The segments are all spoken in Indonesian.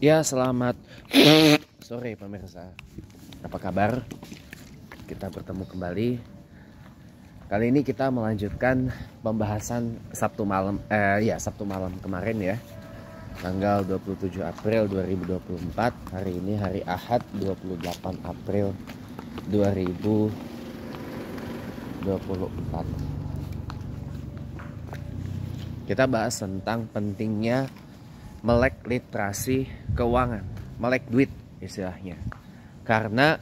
Ya, selamat sore pemirsa. Apa kabar? Kita bertemu kembali. Kali ini kita melanjutkan pembahasan Sabtu malam kemarin ya. Tanggal 27 April 2024. Hari ini hari Ahad 28 April 2024. Kita bahas tentang pentingnya melek literasi keuangan, melek duit istilahnya. Karena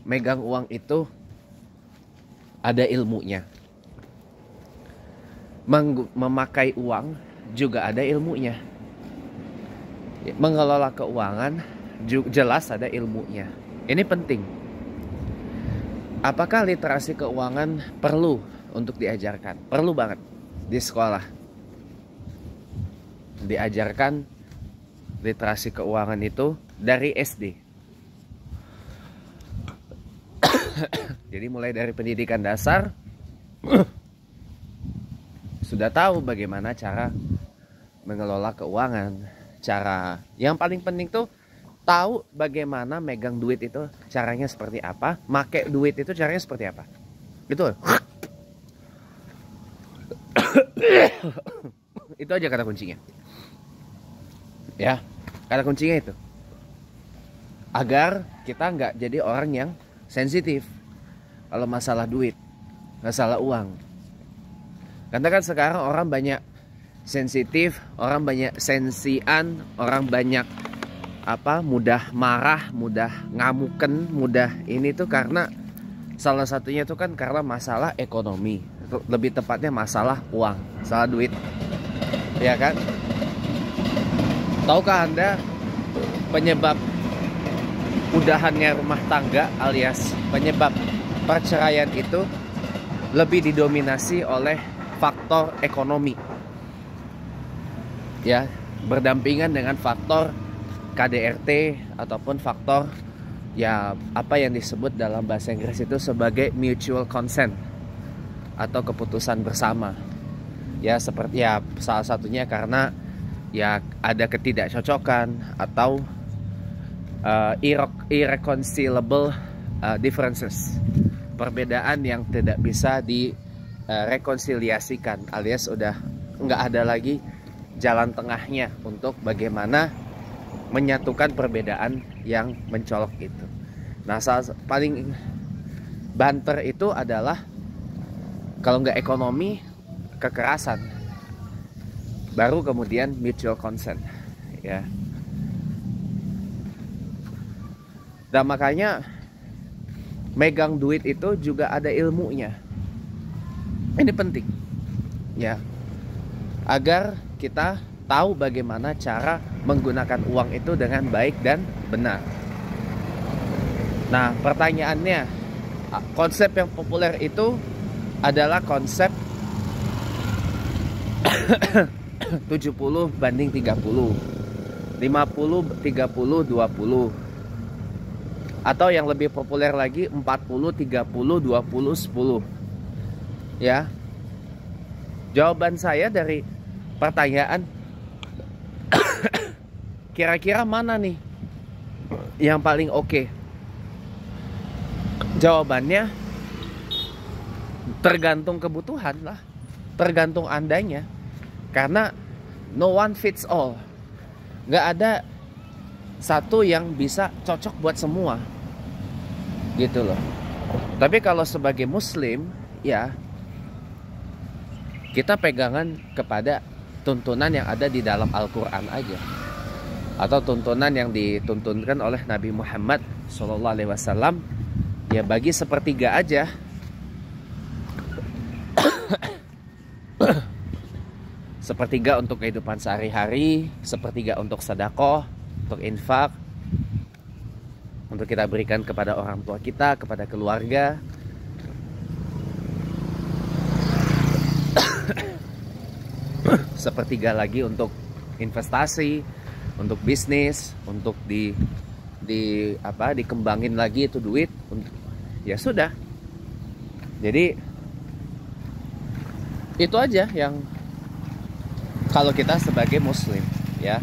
megang uang itu ada ilmunya. Memakai uang juga ada ilmunya. Mengelola keuangan jelas ada ilmunya. Ini penting. Apakah literasi keuangan perlu untuk diajarkan? Perlu banget. Di sekolah diajarkan literasi keuangan itu dari SD. Jadi mulai dari pendidikan dasar sudah tahu bagaimana cara mengelola keuangan. Cara yang paling penting tuh tahu bagaimana megang duit itu caranya seperti apa, make duit itu caranya seperti apa. Gitu. Itu aja kata kuncinya. Ya, kata kuncinya itu. Agar kita nggak jadi orang yang sensitif kalau masalah duit, masalah uang. Karena kan sekarang orang banyak sensitif, orang banyak sensian, orang banyak mudah marah, mudah ngamuken, mudah ini tuh karena salah satunya tuh kan karena masalah ekonomi. Lebih tepatnya masalah uang, masalah duit. Ya kan? Tahukah Anda penyebab udahannya rumah tangga alias penyebab perceraian itu lebih didominasi oleh faktor ekonomi. Ya, berdampingan dengan faktor KDRT ataupun faktor apa yang disebut dalam bahasa Inggris itu sebagai mutual consent atau keputusan bersama. Ya seperti salah satunya karena ada ketidakcocokan atau irreconcilable differences, perbedaan yang tidak bisa direkonsiliasikan alias udah nggak ada lagi jalan tengahnya untuk bagaimana menyatukan perbedaan yang mencolok itu. Nah, paling banter itu adalah kalau nggak ekonomi, kekerasan, baru kemudian mutual consent, ya. Dan makanya megang duit itu juga ada ilmunya. Ini penting, ya, agar kita tahu bagaimana cara menggunakan uang itu dengan baik dan benar. Nah, pertanyaannya, konsep yang populer itu adalah konsep 70 banding 30, 50 30 20, atau yang lebih populer lagi 40 30 20 10. Ya. Jawaban saya dari pertanyaan kira-kira mana nih yang paling oke? Jawabannya tergantung kebutuhan lah, tergantung andanya. Karena no one fits all. Nggak ada satu yang bisa cocok buat semua, gitu loh. Tapi kalau sebagai muslim, ya kita pegangan kepada tuntunan yang ada di dalam Al-Quran aja, atau tuntunan yang dituntunkan oleh Nabi Muhammad SAW. Ya bagi sepertiga aja. Sepertiga untuk kehidupan sehari-hari, sepertiga untuk sedekah, untuk infak, untuk kita berikan kepada orang tua kita, kepada keluarga. Sepertiga lagi untuk investasi, untuk bisnis, untuk dikembangin lagi itu duit. Ya sudah. Jadi itu aja yang kalau kita sebagai muslim ya,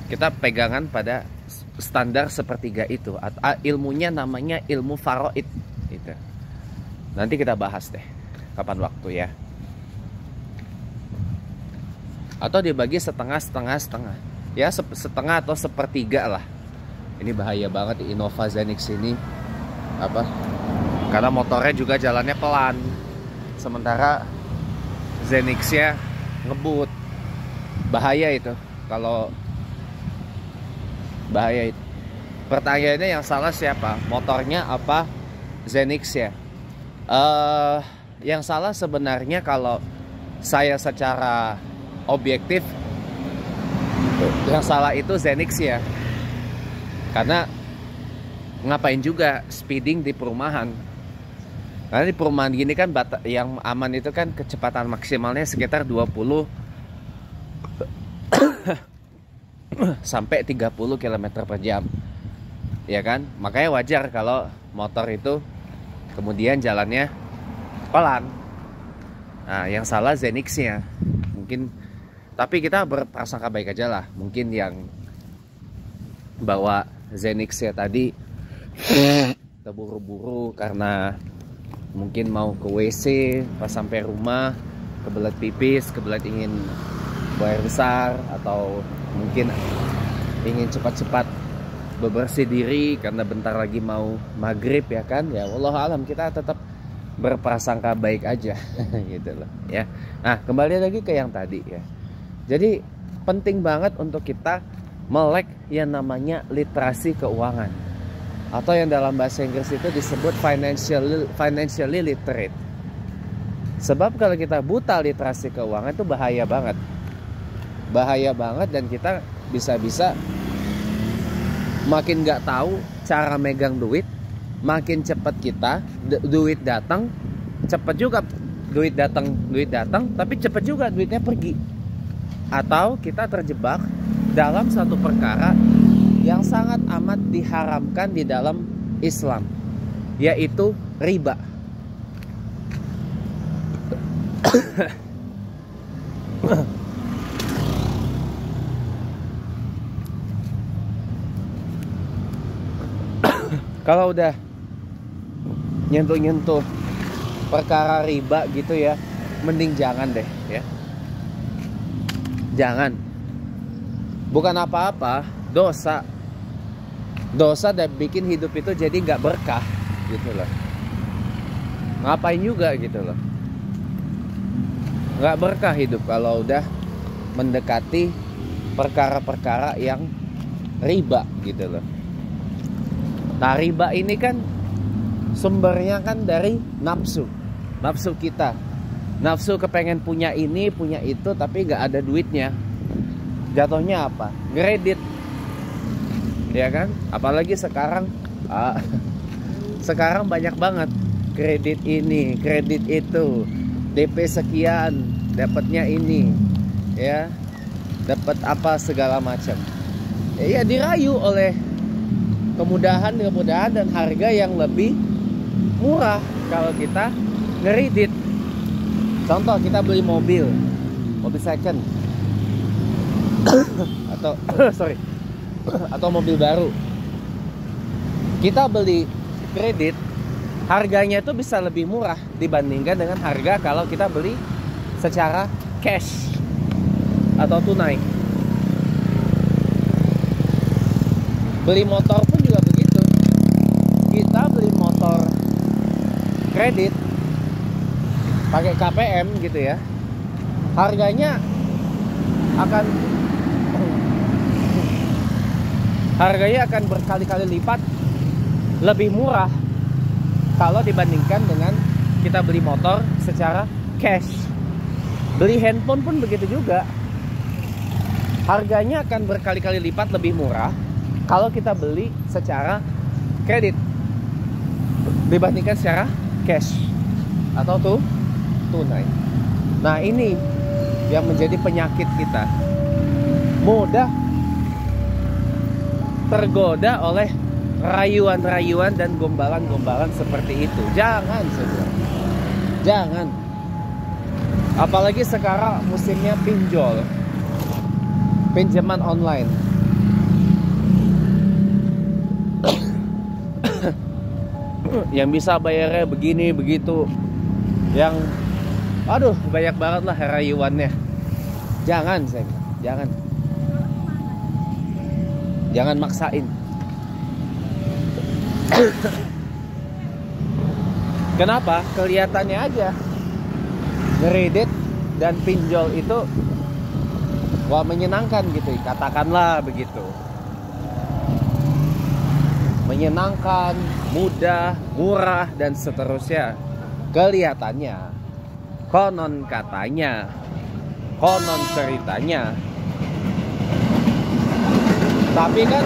kita pegangan pada standar sepertiga itu. Ilmunya namanya ilmu faraid gitu. Nanti kita bahas deh kapan waktu ya. Atau dibagi setengah ya, setengah atau sepertiga lah. Ini bahaya banget di Innova Zenix ini, apa, karena motornya juga jalannya pelan, sementara Zenixnya ngebut. Bahaya itu. Kalau bahaya itu. Pertanyaannya yang salah siapa? Motornya apa Zenixnya? Yang salah sebenarnya kalau saya secara objektif, yang salah itu Zenix ya. Karena ngapain juga speeding di perumahan? Karena di perumahan gini kan yang aman itu kan kecepatan maksimalnya sekitar 20 sampai 30 km per jam. Ya kan? Makanya wajar kalau motor itu kemudian jalannya pelan. Nah, yang salah Zenixnya. Mungkin, tapi kita berprasangka baik aja lah. Mungkin yang bawa Zenixnya tadi terburu-buru karena mungkin mau ke WC, pas sampai rumah kebelet pipis, kebelet ingin buang air besar, atau mungkin ingin cepat-cepat bebersih diri karena bentar lagi mau maghrib ya kan. Ya wallahu alam, kita tetap berprasangka baik aja gitu loh ya. Nah, kembali lagi ke yang tadi ya. Jadi penting banget untuk kita melek yang namanya literasi keuangan, atau yang dalam bahasa Inggris itu disebut financially literate. Sebab kalau kita buta literasi keuangan itu bahaya banget. Bahaya banget, dan kita bisa-bisa makin nggak tahu cara megang duit, makin cepat kita duit datang, cepat juga duit datang, tapi cepat juga duitnya pergi. Atau kita terjebak dalam satu perkara yang sangat amat diharamkan di dalam Islam, yaitu riba. Kalau udah nyentuh-nyentuh perkara riba gitu ya, mending jangan deh ya. Jangan. Bukan apa-apa, dosa dan bikin hidup itu jadi nggak berkah gitu loh. Ngapain juga gitu loh. Nggak berkah hidup kalau udah mendekati perkara-perkara yang riba gitu loh. Nah, riba ini kan sumbernya kan dari nafsu kita. Nafsu kepengen punya ini, punya itu, tapi nggak ada duitnya. Jatuhnya apa? Kredit, ya kan? Apalagi sekarang, sekarang banyak banget kredit ini, kredit itu, DP sekian, dapatnya ini, ya, dapat apa segala macam. Ya dirayu oleh kemudahan dan harga yang lebih murah kalau kita ngeredit. Contoh, kita beli mobil second atau atau mobil baru, kita beli kredit, harganya itu bisa lebih murah dibandingkan dengan harga kalau kita beli secara cash atau tunai. Beli motor pun juga begitu. Kita beli motor kredit pakai KPM gitu ya, harganya akan berkali-kali lipat lebih murah kalau dibandingkan dengan kita beli motor secara cash. Beli handphone pun begitu juga, harganya akan berkali-kali lipat lebih murah kalau kita beli secara kredit dibandingkan secara cash atau tunai. Nah, ini yang menjadi penyakit kita. Mudah tergoda oleh rayuan-rayuan dan gombalan-gombalan seperti itu. Jangan, saudara. Jangan. Apalagi sekarang musimnya pinjol, pinjaman online. Yang bisa bayarnya begini begitu, yang aduh banyak banget lah rayuannya. Jangan saya, jangan maksain. Kenapa? Kelihatannya aja kredit dan pinjol itu wah menyenangkan gitu, katakanlah begitu. Menyenangkan, mudah, murah, dan seterusnya. Kelihatannya, konon katanya, konon ceritanya. Tapi kan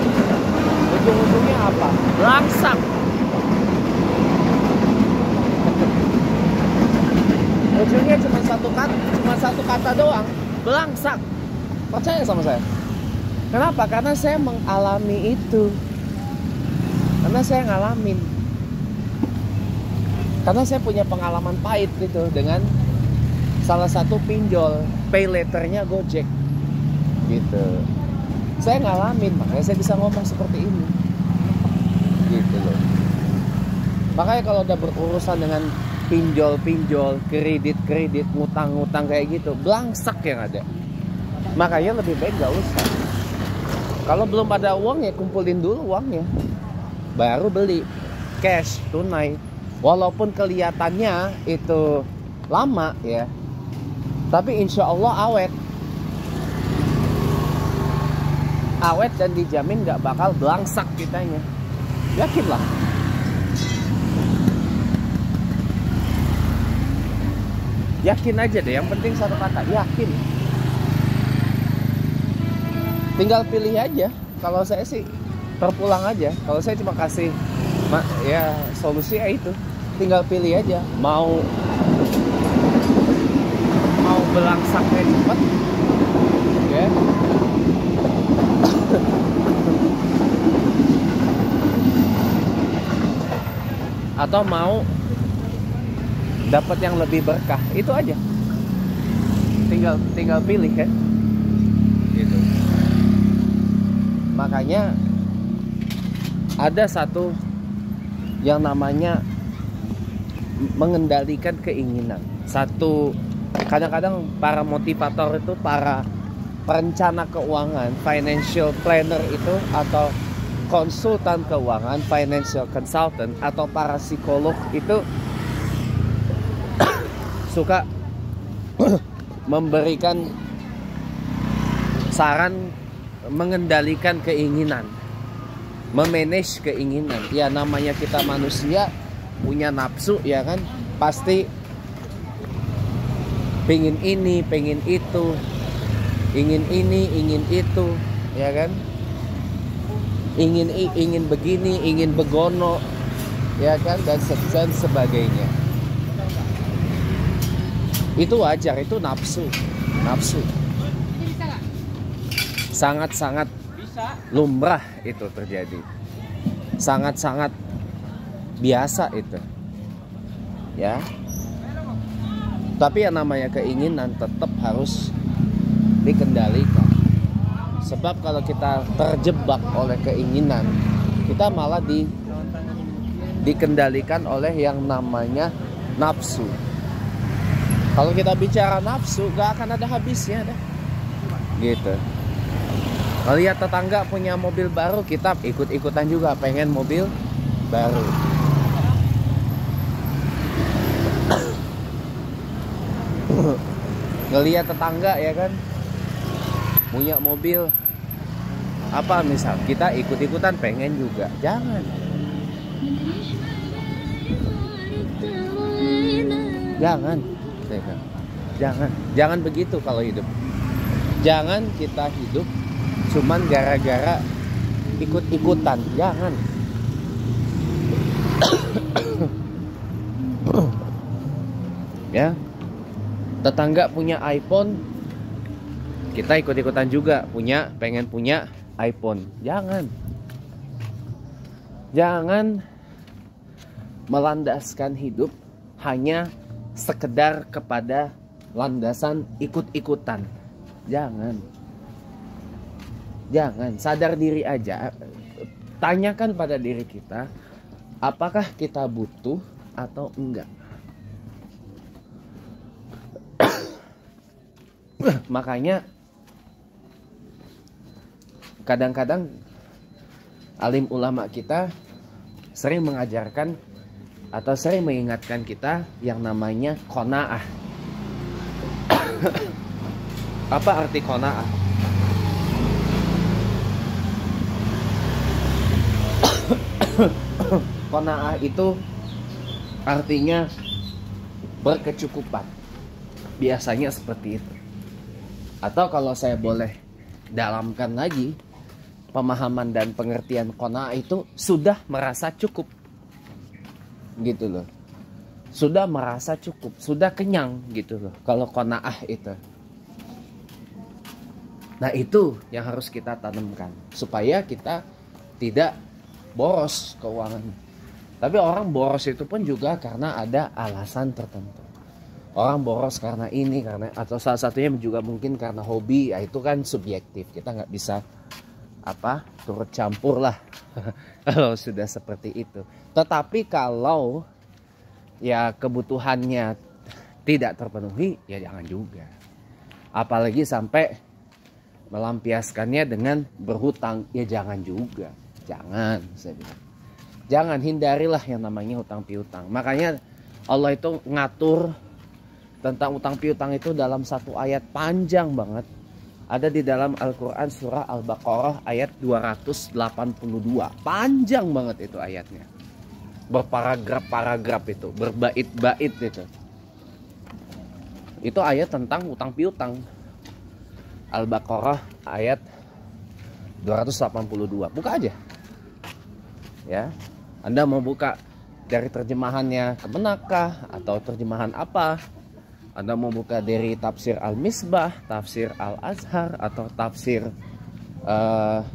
ujung-ujungnya apa? Langsang. Ujungnya cuma satu kata doang, belangsak. Percaya sama saya. Kenapa? Karena saya mengalami itu. Karena saya ngalamin. Karena saya punya pengalaman pahit gitu dengan salah satu pinjol, pay letternya Gojek. Gitu. Saya ngalamin, makanya saya bisa ngomong seperti ini. Gitu loh. Makanya kalau udah berurusan dengan pinjol-pinjol, kredit-kredit, ngutang-ngutang kayak gitu, belangsak yang ada. Makanya lebih baik gak usah. Kalau belum ada uang ya kumpulin dulu uangnya, baru beli cash, tunai. Walaupun kelihatannya itu lama ya, tapi insya Allah awet. Awet dan dijamin gak bakal belangsak kitanya. Yakinlah. Yakin aja deh, yang penting satu kata, yakin. Tinggal pilih aja. Kalau saya sih terpulang aja. Kalau saya cuma kasih ya solusi ya itu. Tinggal pilih aja. Mau belangsaknya cepat, ya. Atau mau dapat yang lebih berkah, itu aja. Tinggal pilih ya. Gitu. Makanya ada satu yang namanya mengendalikan keinginan. Satu, kadang-kadang para motivator itu, para perencana keuangan, financial planner itu, atau konsultan keuangan, financial consultant, atau para psikolog itu suka memberikan saran mengendalikan keinginan, memanage keinginan. Ya namanya kita manusia punya nafsu ya kan, pasti pengen ini, pengen itu, ingin ini, ingin itu, ya kan? Ingin begini, ingin begono, ya kan, dan sebagainya. Itu wajar, itu nafsu. Sangat-sangat lumrah itu terjadi. Sangat-sangat biasa itu. Ya. Tapi yang namanya keinginan tetap harus dikendalikan. Sebab kalau kita terjebak oleh keinginan, kita malah dikendalikan oleh yang namanya nafsu. Kalau kita bicara nafsu, gak akan ada habisnya dah. Gitu. Lihat tetangga punya mobil baru, kita ikut-ikutan juga pengen mobil baru. Ngelihat tetangga ya kan, punya mobil apa misal, kita ikut-ikutan pengen juga. Jangan. Jangan begitu kalau hidup. Jangan kita hidup cuman gara-gara ikut-ikutan. Jangan. Ya. Tetangga punya iPhone, kita ikut-ikutan juga pengen punya iPhone. Jangan melandaskan hidup hanya sekedar kepada landasan ikut-ikutan. Jangan. Sadar diri aja. Tanyakan pada diri kita, apakah kita butuh atau enggak. Makanya kadang-kadang alim ulama kita sering mengajarkan atau sering mengingatkan kita yang namanya qanaah. Apa arti qanaah? Qanaah itu artinya berkecukupan. Biasanya seperti itu. Atau kalau saya boleh dalamkan lagi, pemahaman dan pengertian qanaah itu sudah merasa cukup. Gitu loh. Sudah merasa cukup, sudah kenyang gitu loh. Kalau qanaah itu. Nah, itu yang harus kita tanamkan supaya kita tidak boros keuangan. Tapi orang boros itu pun juga karena ada alasan tertentu. Orang boros karena ini, karena atau salah satunya juga mungkin karena hobi. Ya itu kan subjektif. Kita nggak bisa turut campur lah kalau sudah seperti itu. Tetapi kalau ya kebutuhannya tidak terpenuhi, ya jangan juga. Apalagi sampai melampiaskannya dengan berhutang, ya jangan juga. Jangan, saya bilang. Jangan, hindarilah yang namanya hutang piutang. Makanya Allah itu ngatur tentang utang piutang itu dalam satu ayat panjang banget. Ada di dalam Al-Quran surah Al-Baqarah ayat 282. Panjang banget itu ayatnya. Berparagraf-paragraf itu, berbait-bait itu. Itu ayat tentang utang piutang. Al-Baqarah ayat 282. Buka aja. Ya. Anda mau buka dari terjemahannya Kemenakah atau terjemahan apa? Anda mau buka dari tafsir Al-Misbah, tafsir Al-Azhar, atau tafsir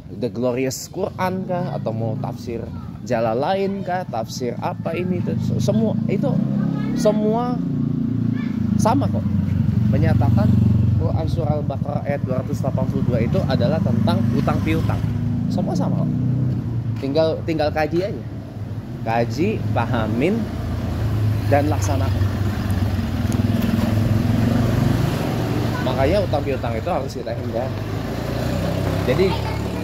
The Glorious Quran kah? Atau mau tafsir Jalalain kah? Tafsir apa ini? Semua sama kok. Menyatakan Quran surah Al-Baqarah ayat 282 itu adalah tentang utang piutang. Semua sama kok. Tinggal kaji aja. Kaji, pahamin, dan laksanakan. Makanya utang piutang itu harus kita hindari. Jadi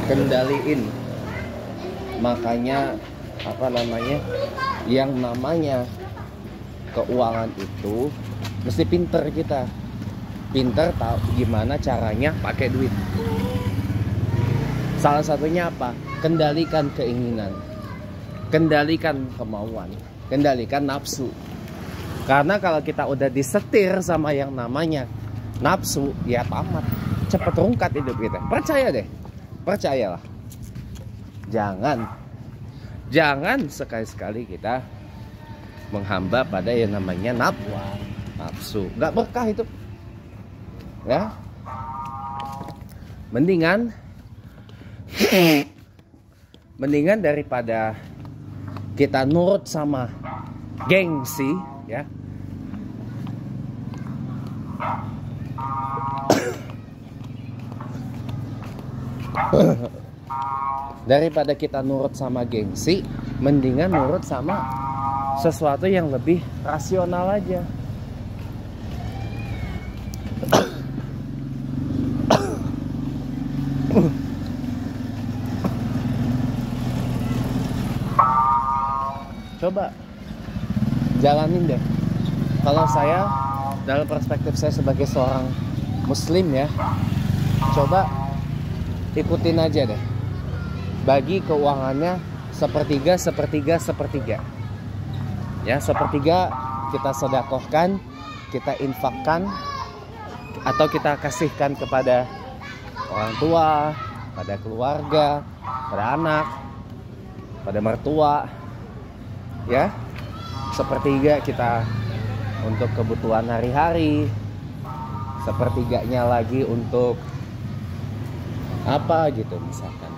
kendaliin. Makanya yang namanya keuangan itu mesti pinter kita. Pinter tahu gimana caranya pakai duit. Salah satunya apa? Kendalikan keinginan. Kendalikan kemauan. Kendalikan nafsu. Karena kalau kita udah disetir sama yang namanya nafsu, ya tamat, cepet rungkat hidup kita. Percaya deh, percayalah. Jangan sekali-sekali kita menghamba pada yang namanya nafsu. Nggak berkah itu, ya. Mendingan daripada kita nurut sama gengsi, ya. Daripada kita nurut sama gengsi, mendingan nurut sama sesuatu yang lebih rasional aja. Coba jalanin deh. Kalau saya, dalam perspektif saya sebagai seorang muslim ya, coba ikutin aja deh. Bagi keuangannya sepertiga. Ya, sepertiga kita sedekahkan, kita infakkan, atau kita kasihkan kepada orang tua, pada keluarga, pada anak, pada mertua. Ya, sepertiga kita untuk kebutuhan hari-hari, sepertiganya lagi untuk apa gitu misalkan,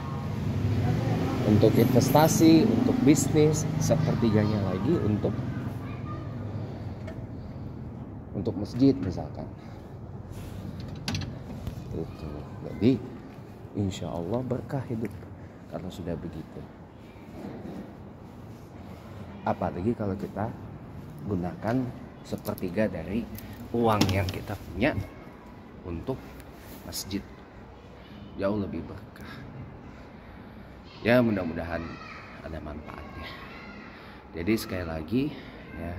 untuk investasi, untuk bisnis, sepertiganya lagi untuk untuk masjid misalkan. Itu. Jadi insya Allah berkah hidup kalau sudah begitu. Apalagi kalau kita gunakan sepertiga dari uang yang kita punya untuk masjid, jauh lebih berkah. Ya mudah-mudahan ada manfaatnya. Jadi sekali lagi ya,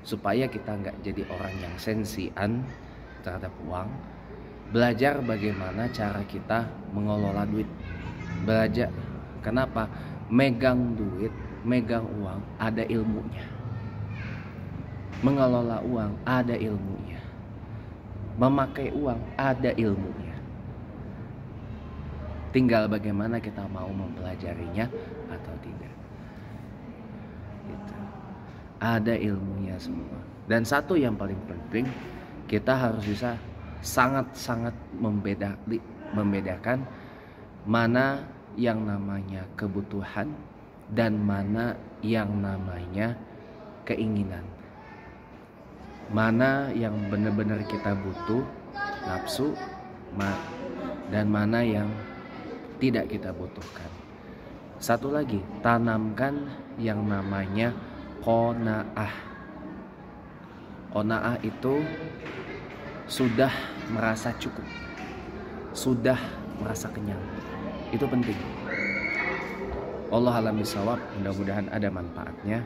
supaya kita nggak jadi orang yang sensian terhadap uang, belajar bagaimana cara kita mengelola duit. Belajar, kenapa? Megang duit, megang uang ada ilmunya. Mengelola uang ada ilmunya. Memakai uang ada ilmunya. Tinggal bagaimana kita mau mempelajarinya atau tidak. Gitu. Ada ilmunya semua. Dan satu yang paling penting, kita harus bisa sangat-sangat membedakan mana yang namanya kebutuhan dan mana yang namanya keinginan. Mana yang benar-benar kita butuh, nafsu, dan mana yang tidak kita butuhkan. Satu lagi, tanamkan yang namanya qanaah. Qanaah itu sudah merasa cukup, sudah merasa kenyang. Itu penting. Allah alam bisawab, mudah-mudahan ada manfaatnya.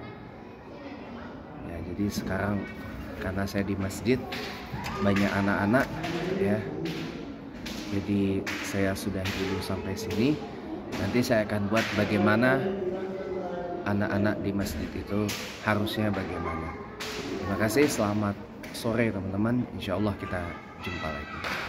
Ya, jadi sekarang karena saya di masjid banyak anak-anak ya. Jadi saya sudah dulu sampai sini. Nanti saya akan buat bagaimana anak-anak di masjid itu harusnya bagaimana. Terima kasih, selamat sore teman-teman. Insya Allah kita jumpa lagi.